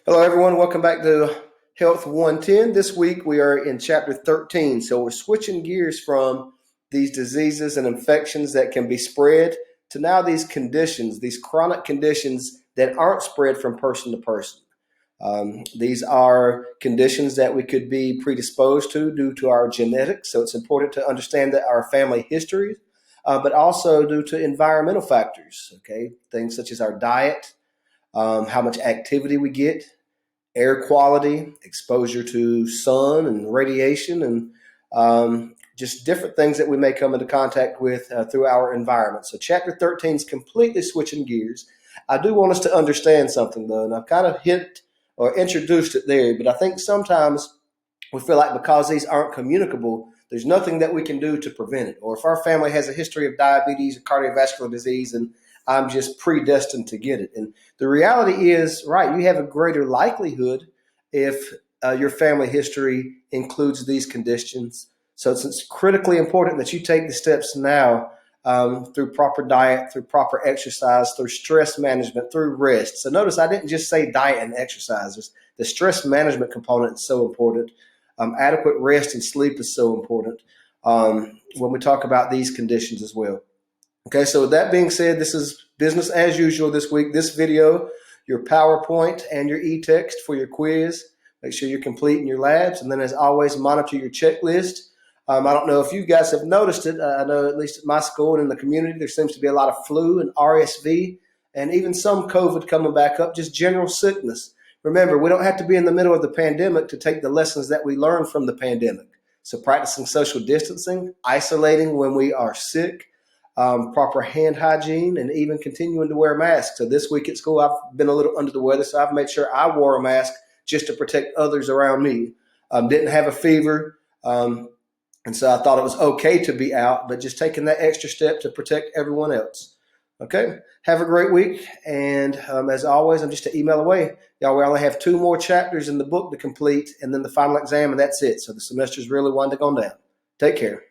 Hello, everyone. Welcome back to Health 110. This week we are in chapter 13. So we're switching gears from these diseases and infections that can be spread to now these conditions, these chronic conditions that aren't spread from person to person. These are conditions that we could be predisposed to due to our genetics. So it's important to understand that our family history, but also due to environmental factors. Okay, things such as our diet, how much activity we get, air quality, exposure to sun and radiation, and just different things that we may come into contact with through our environment. So chapter 13 is completely switching gears. I do want us to understand something, though, and I've kind of hit or introduced it there, but I think sometimes we feel like because these aren't communicable, there's nothing that we can do to prevent it. Or if our family has a history of diabetes or cardiovascular disease, and I'm just predestined to get it. And the reality is, right, you have a greater likelihood if your family history includes these conditions. So it's critically important that you take the steps now through proper diet, through proper exercise, through stress management, through rest. So notice I didn't just say diet and exercise. The stress management component is so important. Adequate rest and sleep is so important when we talk about these conditions as well. Okay, so with that being said, this is business as usual this week. This video, your PowerPoint, and your e-text for your quiz. Make sure you're completing your labs. And then as always, monitor your checklist. I don't know if you guys have noticed it. I know at least at my school and in the community, there seems to be a lot of flu and RSV and even some COVID coming back up, just general sickness. Remember, we don't have to be in the middle of the pandemic to take the lessons that we learned from the pandemic. So practicing social distancing, isolating when we are sick, proper hand hygiene, and even continuing to wear masks. So this week at school, I've been a little under the weather, so I've made sure I wore a mask just to protect others around me. Didn't have a fever, and so I thought it was okay to be out, but just taking that extra step to protect everyone else. Okay, have a great week, and as always, I'm just an email away. Y'all, we only have 2 more chapters in the book to complete, and then the final exam, and that's it. So the semester's really winding on down. Take care.